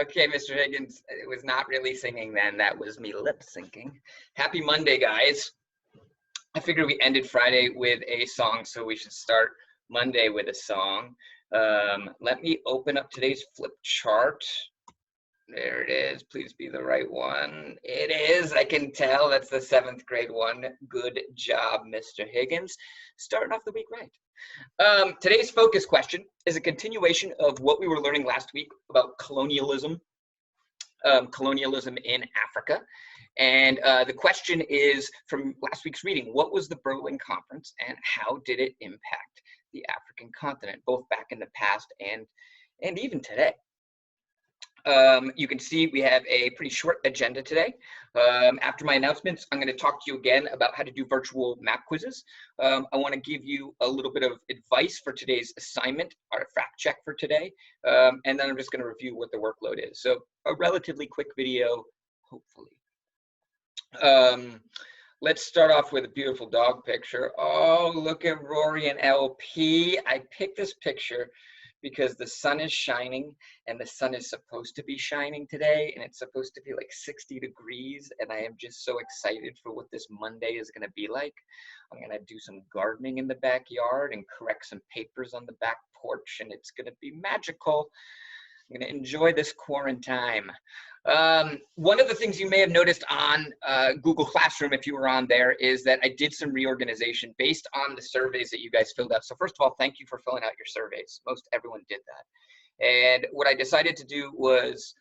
Okay, Mr. Higgins, it was not really singing then. That was me lip syncing. Happy Monday, guys. I figured we ended Friday with a song, so we should start Monday with a song. Let me open up today's flip chart. There it is. Please be the right one. It is. I can tell. That's the 7th grade one. Good job, Mr. Higgins. Starting off the week right. Today's focus question is a continuation of what we were learning last week about colonialism, colonialism in Africa. And the question is from last week's reading: what was the Berlin Conference and how did it impact the African continent, both back in the past and even today? You can see we have a pretty short agenda today. After my announcements, I'm going to talk to you again about how to do virtual map quizzes. I want to give you a little bit of advice for today's assignment, our fact check for today, and then I'm just going to review what the workload is. So a relatively quick video, hopefully. Let's start off with a beautiful dog picture. Oh, look at Rory and LP. I picked this picture because the sun is shining and the sun is supposed to be shining today, and it's supposed to be like 60 degrees, and I am just so excited for what this Monday is going to be like. I'm going to do some gardening in the backyard and correct some papers on the back porch, and it's going to be magical. I'm going to enjoy this quarantine. One of the things you may have noticed on Google Classroom, if you were on there, is that I did some reorganization based on the surveys that you guys filled out. So first of all, thank you for filling out your surveys. Most everyone did that. And what I decided to do was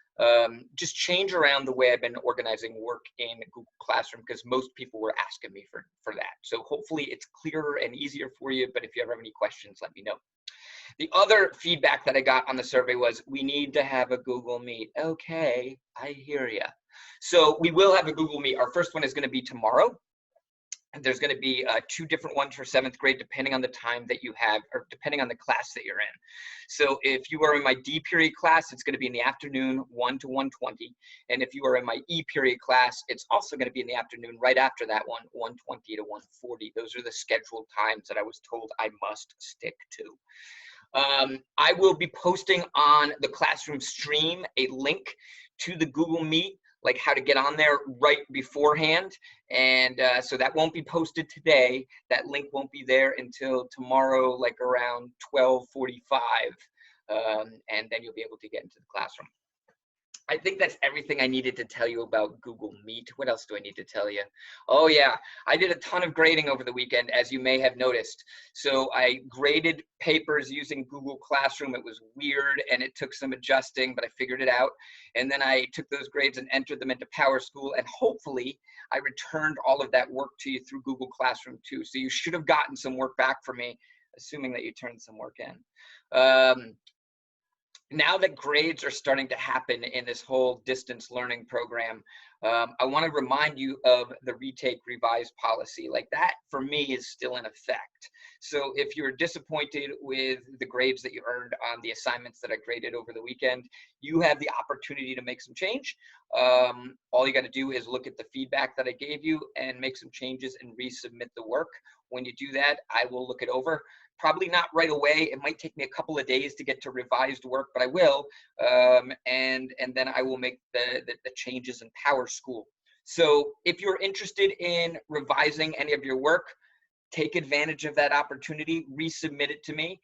just change around the way I've been organizing work in Google Classroom, because most people were asking me for that. So hopefully it's clearer and easier for you, but if you ever have any questions, let me know. The other feedback that I got on the survey was, we need to have a Google Meet. Okay, I hear ya. So we will have a Google Meet. Our first one is going to be tomorrow. There's going to be 2 different ones for 7th grade, depending on the time that you have, or depending on the class that you're in. So if you are in my D period class, it's going to be in the afternoon, 1 to 1:20. And if you are in my E period class, it's also going to be in the afternoon, right after that one, 1:20 to 1:40. Those are the scheduled times that I was told I must stick to. I will be posting on the Classroom stream a link to the Google Meet, like how to get on there right beforehand. And so that won't be posted today. That link won't be there until tomorrow, like around 12:45. And then you'll be able to get into the classroom. I think that's everything I needed to tell you about Google Meet. What else do I need to tell you? Oh yeah, I did a ton of grading over the weekend, as you may have noticed. So I graded papers using Google Classroom. It was weird and it took some adjusting, but I figured it out. And then I took those grades and entered them into PowerSchool, and hopefully I returned all of that work to you through Google Classroom too. So you should have gotten some work back from me, assuming that you turned some work in. Now that grades are starting to happen in this whole distance learning program, I want to remind you of the retake revise policy. Like, that for me is still in effect. So if you're disappointed with the grades that you earned on the assignments that I graded over the weekend, you have the opportunity to make some change. All you got to do is look at the feedback that I gave you and make some changes and resubmit the work. When you do that, I will look it over. Probably not right away. It might take me a couple of days to get to revised work, but I will. And then I will make the changes in PowerSchool. So if you're interested in revising any of your work, take advantage of that opportunity, resubmit it to me.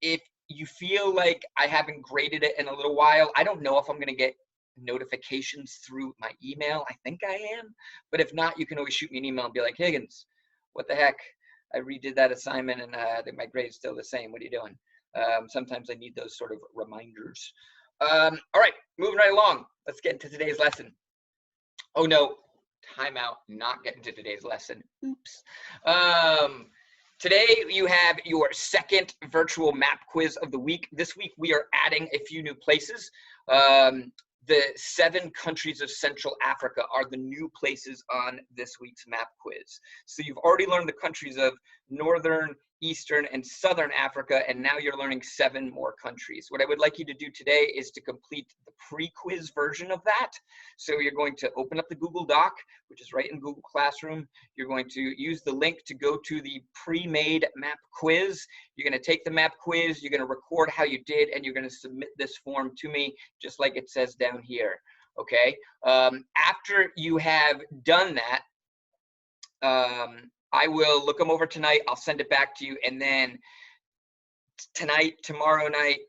If you feel like I haven't graded it in a little while, I don't know if I'm going to get notifications through my email. I think I am. But if not, you can always shoot me an email and be like, Higgins, what the heck? I redid that assignment and my grade's still the same. What are you doing? Sometimes I need those sort of reminders. All right, moving right along. Let's get into today's lesson. Oh no, timeout, not getting to today's lesson. Oops. Today you have your 2nd virtual map quiz of the week. This week we are adding a few new places. The 7 countries of Central Africa are the new places on this week's map quiz. So you've already learned the countries of Northern, Eastern, and Southern Africa, and now you're learning 7 more countries. What I would like you to do today is to complete the pre-quiz version of that. So you're going to open up the Google Doc, which is right in Google Classroom. You're going to use the link to go to the pre-made map quiz. You're going to take the map quiz, you're going to record how you did, and you're going to submit this form to me, just like it says down here. Okay? After you have done that, I will look them over tonight. I'll send it back to you, and then tonight, tomorrow night,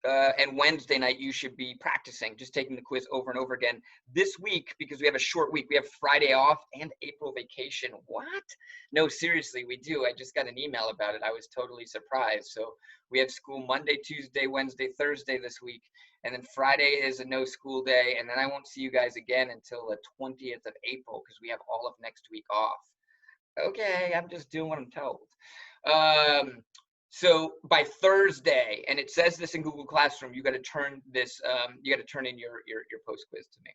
and Wednesday night, you should be practicing, just taking the quiz over and over again. This week, because we have a short week, we have Friday off and April vacation. What? No, seriously, we do. I just got an email about it. I was totally surprised. So we have school Monday, Tuesday, Wednesday, Thursday this week, and then Friday is a no school day, and then I won't see you guys again until the 20th of April because we have all of next week off. Okay, I'm just doing what I'm told. So by Thursday, and it says this in Google Classroom, you got to turn this, you got to turn in your post quiz to me.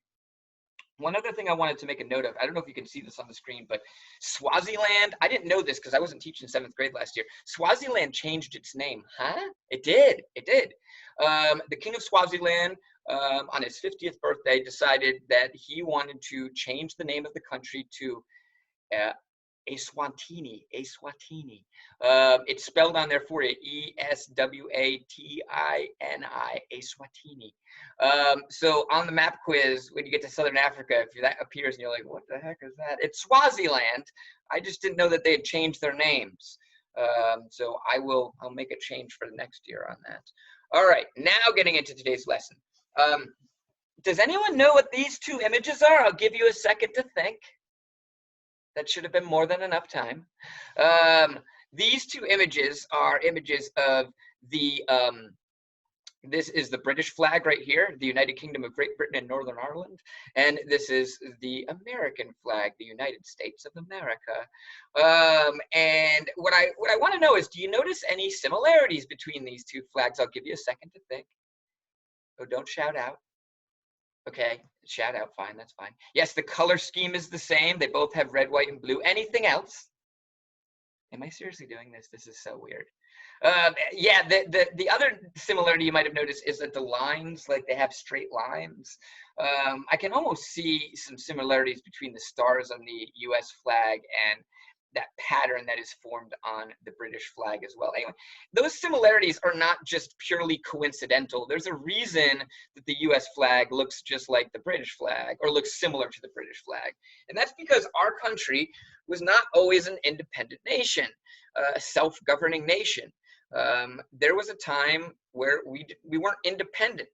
One other thing I wanted to make a note of, I don't know if you can see this on the screen, but Swaziland, I didn't know this because I wasn't teaching 7th grade last year. Swaziland changed its name. Huh? It did. It did. The king of Swaziland, on his 50th birthday, decided that he wanted to change the name of the country to Eswatini. It's spelled on there for you, E-S-W-A-T-I-N-I, Eswatini. So on the map quiz, when you get to Southern Africa, if that appears and you're like, what the heck is that? It's Swaziland. I just didn't know that they had changed their names. So I'll make a change for the next year on that. All right, now getting into today's lesson. Does anyone know what these 2 images are? I'll give you a second to think. That should have been more than enough time. These 2 images are images of the, this is the British flag right here, the United Kingdom of Great Britain and Northern Ireland. And this is the American flag, the United States of America. And what I want to know is, do you notice any similarities between these 2 flags? I'll give you a second to think. Oh, don't shout out. Okay, shout out, fine, that's fine. Yes, the color scheme is the same. They both have red, white, and blue. Anything else? Am I seriously doing this? This is so weird. Yeah, the other similarity you might have noticed is that the lines, like they have straight lines. I can almost see some similarities between the stars on the US flag and that pattern that is formed on the British flag as well. Anyway, those similarities are not just purely coincidental. There's a reason that the US flag looks just like the British flag, or looks similar to the British flag. And that's because our country was not always an independent nation, a self-governing nation. There was a time where we weren't independent.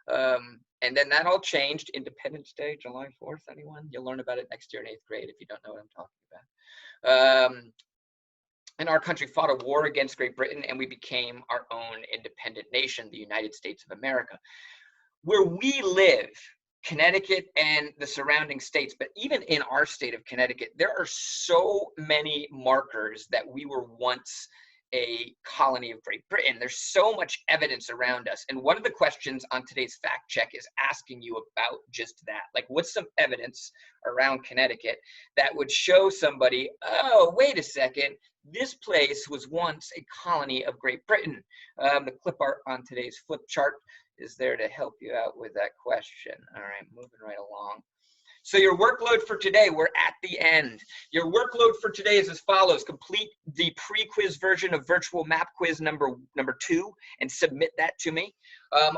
And then that all changed. Independence Day, July 4th, anyone? You'll learn about it next year in 8th grade if you don't know what I'm talking about. And our country fought a war against Great Britain, and we became our own independent nation, the United States of America. Where we live, Connecticut and the surrounding states, but even in our state of Connecticut, there are so many markers that we were once a colony of Great Britain. There's so much evidence around us. And one of the questions on today's fact check is asking you about just that. Like, what's some evidence around Connecticut that would show somebody, oh, wait a second, this place was once a colony of Great Britain? The clip art on today's flip chart is there to help you out with that question. All right, moving right along. So your workload for today, we're at the end. Your workload for today is as follows. Complete the pre-quiz version of virtual map quiz number 2 and submit that to me.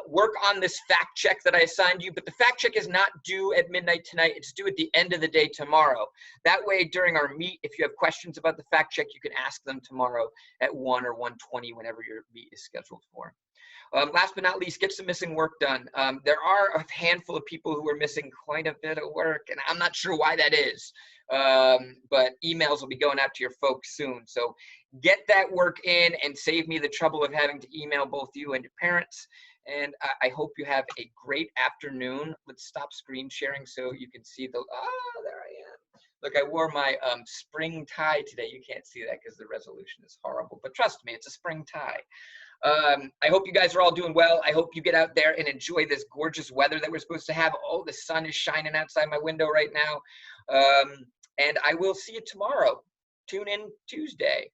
Work on this fact check that I assigned you, but the fact check is not due at midnight tonight. It's due at the end of the day tomorrow. That way, during our meet, if you have questions about the fact check, you can ask them tomorrow at 1 or 1:20, whenever your meet is scheduled for. Last but not least, get some missing work done. There are a handful of people who are missing quite a bit of work, and I'm not sure why that is. But emails will be going out to your folks soon. So get that work in and save me the trouble of having to email both you and your parents. And I hope you have a great afternoon. Let's stop screen sharing so you can see the, oh, there I am. Look, I wore my spring tie today. You can't see that because the resolution is horrible, but trust me, it's a spring tie. I hope you guys are all doing well. I hope you get out there and enjoy this gorgeous weather that we're supposed to have. Oh, the sun is shining outside my window right now. And I will see you tomorrow. Tune in Tuesday.